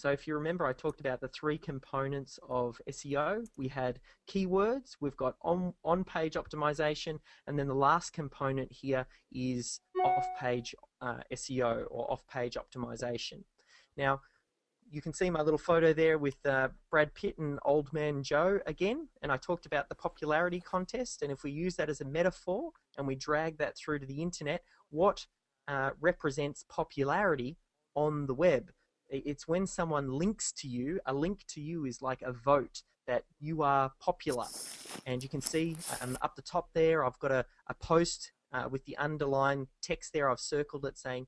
So if you remember, I talked about the three components of SEO. We had keywords, we've got on-page optimization, and then the last component here is off-page SEO or off-page optimization. Now, you can see my little photo there with Brad Pitt and Old Man Joe again, and I talked about the popularity contest, and if we use that as a metaphor and we drag that through to the internet, what represents popularity on the web? It's when someone links to you. A link to you is like a vote that you are popular. And you can see up the top there, I've got a post with the underlined text there. I've circled it saying,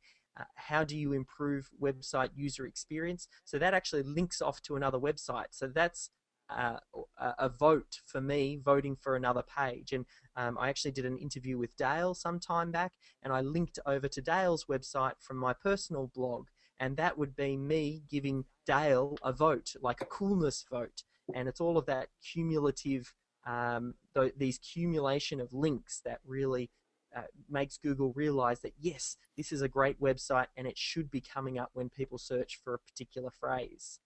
how do you improve website user experience? So that actually links off to another website. So that's a vote for me, voting for another page. And I actually did an interview with Dale some time back, and I linked over to Dale's website from my personal blog. And that would be me giving Dale a vote, like a coolness vote. And it's all of that cumulative, these accumulation of links that really makes Google realize that, yes, this is a great website and it should be coming up when people search for a particular phrase.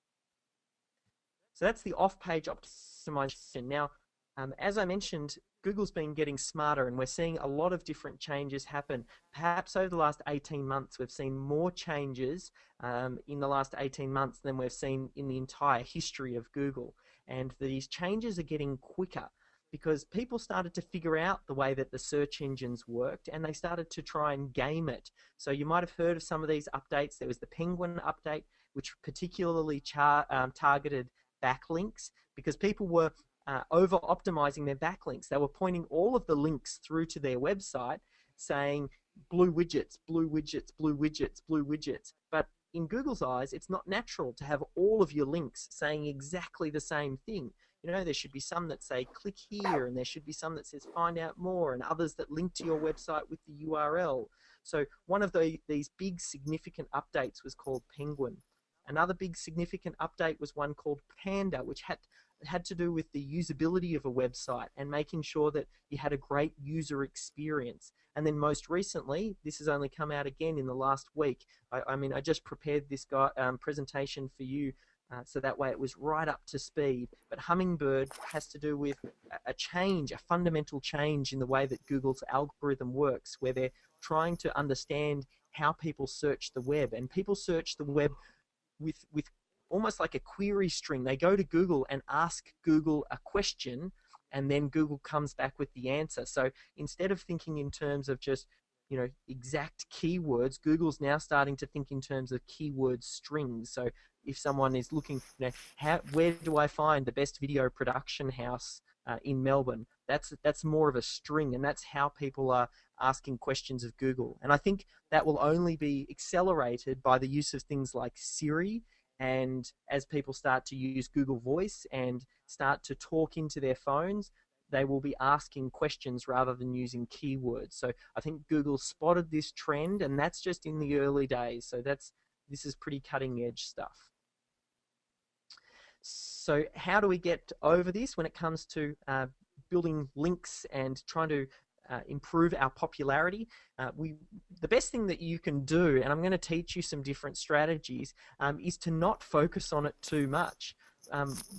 So that's the off-page optimization. Now, as I mentioned, Google's been getting smarter, and we're seeing a lot of different changes happen. Perhaps over the last 18 months, we've seen more changes in the last 18 months than we've seen in the entire history of Google. And these changes are getting quicker because people started to figure out the way that the search engines worked, and they started to try and game it. So you might have heard of some of these updates. There was the Penguin update, which particularly targeted backlinks because people were over-optimizing their backlinks. They were pointing all of the links through to their website saying blue widgets, blue widgets, blue widgets, blue widgets. But in Google's eyes, it's not natural to have all of your links saying exactly the same thing. You know, there should be some that say click here, and there should be some that says find out more, and others that link to your website with the URL. So one of these big significant updates was called Penguin. Another big significant update was one called Panda, which had to do with the usability of a website and making sure that you had a great user experience. And then most recently, this has only come out again in the last week. I mean, I just prepared this presentation for you so that way it was right up to speed. But Hummingbird has to do with a change, a fundamental change in the way that Google's algorithm works, where they're trying to understand how people search the web. And people search the web with almost like a query string. They go to Google and ask Google a question, and then Google comes back with the answer. So instead of thinking in terms of just, you know, exact keywords, Google's now starting to think in terms of keyword strings. So if someone is looking, you know, where do I find the best video production house in Melbourne? That's more of a string, and that's how people are asking questions of Google. And I think that will only be accelerated by the use of things like Siri, and as people start to use Google Voice and start to talk into their phones, they will be asking questions rather than using keywords. So I think Google spotted this trend, and that's just in the early days. So this is pretty cutting edge stuff. So how do we get over this when it comes to building links and trying to improve our popularity? The best thing that you can do, and I'm going to teach you some different strategies, is to not focus on it too much.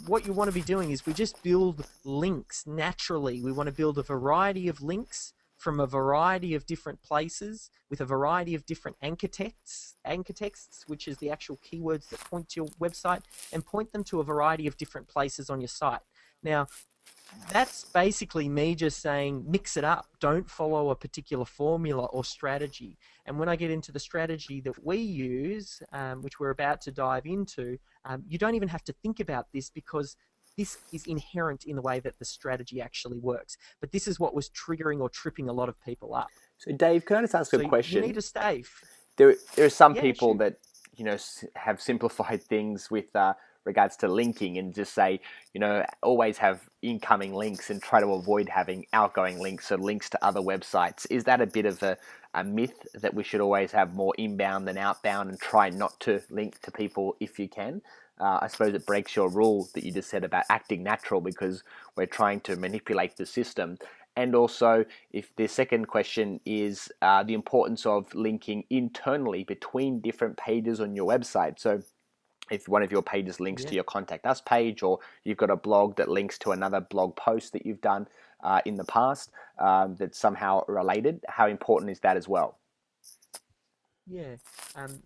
What you want to be doing is we just build links naturally. We want to build a variety of links from a variety of different places with a variety of different anchor texts, which is the actual keywords that point to your website, and point them to a variety of different places on your site. Now, that's basically me just saying mix it up. Don't follow a particular formula or strategy. And when I get into the strategy that we use, which we're about to dive into, you don't even have to think about this because this is inherent in the way that the strategy actually works. But this is what was triggering or tripping a lot of people up. So Dave, can I just ask a question? You need to stay. There are some people sure. that, you know, have simplified things with regards to linking and just say, you know, always have incoming links and try to avoid having outgoing links or links to other websites. Is that a bit of a myth that we should always have more inbound than outbound and try not to link to people if you can? I suppose it breaks your rule that you just said about acting natural because we're trying to manipulate the system. And also, if the second question is the importance of linking internally between different pages on your website. So if one of your pages links Yeah. to your contact us page, or you've got a blog that links to another blog post that you've done in the past that's somehow related, how important is that as well? Yeah. Um,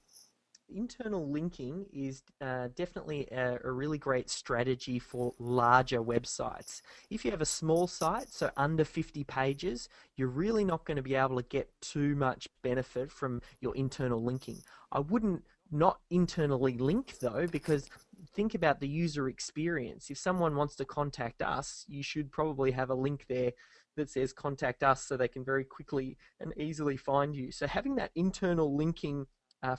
Internal linking is definitely a really great strategy for larger websites. If you have a small site, so under 50 pages, you're really not going to be able to get too much benefit from your internal linking. I wouldn't not internally link though, because think about the user experience. If someone wants to contact us, you should probably have a link there that says contact us so they can very quickly and easily find you. So having that internal linking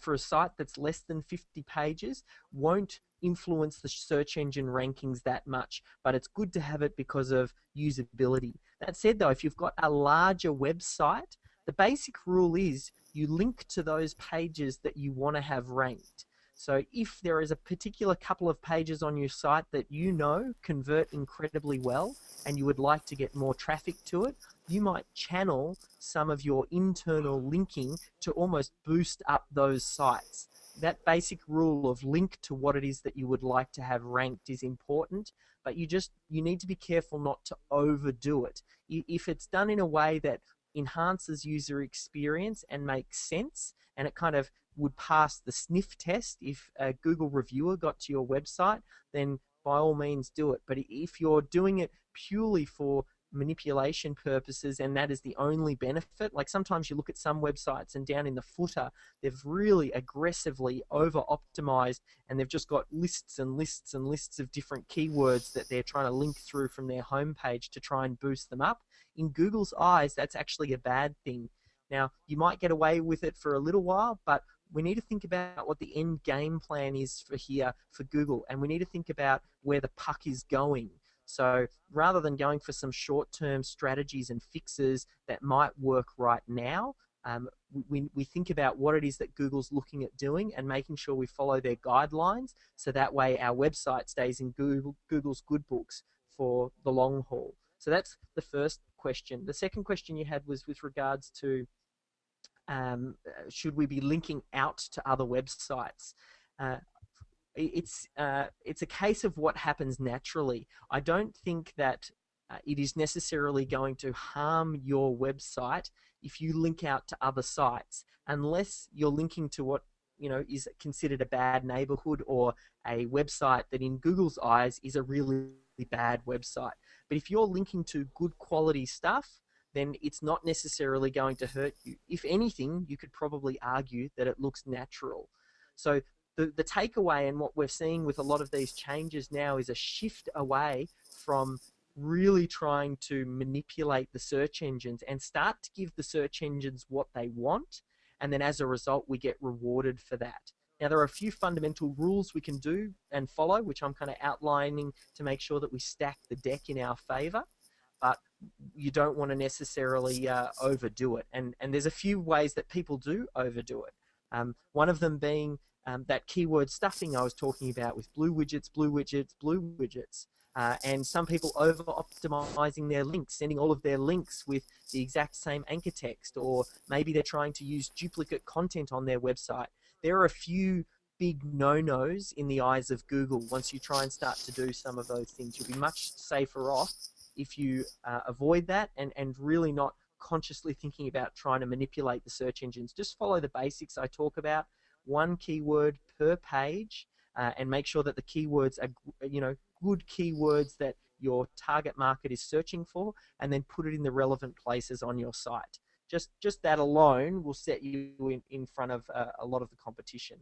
for a site that's less than 50 pages won't influence the search engine rankings that much, but it's good to have it because of usability. That said, though, if you've got a larger website, the basic rule is you link to those pages that you want to have ranked. So if there is a particular couple of pages on your site that you know convert incredibly well and you would like to get more traffic to it, you might channel some of your internal linking to almost boost up those sites. That basic rule of link to what it is that you would like to have ranked is important, but you need to be careful not to overdo it. If it's done in a way that enhances user experience and makes sense, and it kind of would pass the sniff test, if a Google reviewer got to your website, then by all means do it. But if you're doing it purely for manipulation purposes and that is the only benefit, like sometimes you look at some websites and down in the footer they've really aggressively over optimized and they've just got lists and lists and lists of different keywords that they're trying to link through from their homepage to try and boost them up. In Google's eyes, that's actually a bad thing. Now, you might get away with it for a little while, but we need to think about what the end game plan is for here for Google, and we need to think about where the puck is going. So rather than going for some short-term strategies and fixes that might work right now, we think about what it is that Google's looking at doing and making sure we follow their guidelines, so that way our website stays in Google's good books for the long haul. So that's the first question. The second question you had was with regards to should we be linking out to other websites? Uh, it's a case of what happens naturally. I don't think that it is necessarily going to harm your website if you link out to other sites, unless you're linking to what is considered a bad neighborhood or a website that in Google's eyes is a really bad website. But if you're linking to good quality stuff, then it's not necessarily going to hurt you. If anything, you could probably argue that it looks natural. So the takeaway and what we're seeing with a lot of these changes now is a shift away from really trying to manipulate the search engines and start to give the search engines what they want, and then as a result we get rewarded for that. Now there are a few fundamental rules we can do and follow, which I'm kind of outlining to make sure that we stack the deck in our favor, but you don't want to necessarily overdo it. And there's a few ways that people do overdo it. One of them being that keyword stuffing I was talking about with blue widgets, blue widgets, blue widgets. And some people over-optimizing their links, sending all of their links with the exact same anchor text, or maybe they're trying to use duplicate content on their website. There are a few big no-nos in the eyes of Google once you try and start to do some of those things. You'll be much safer off if you avoid that and really not consciously thinking about trying to manipulate the search engines. Just follow the basics I talk about, one keyword per page, and make sure that the keywords are good keywords that your target market is searching for, and then put it in the relevant places on your site. Just that alone will set you in front of a lot of the competition.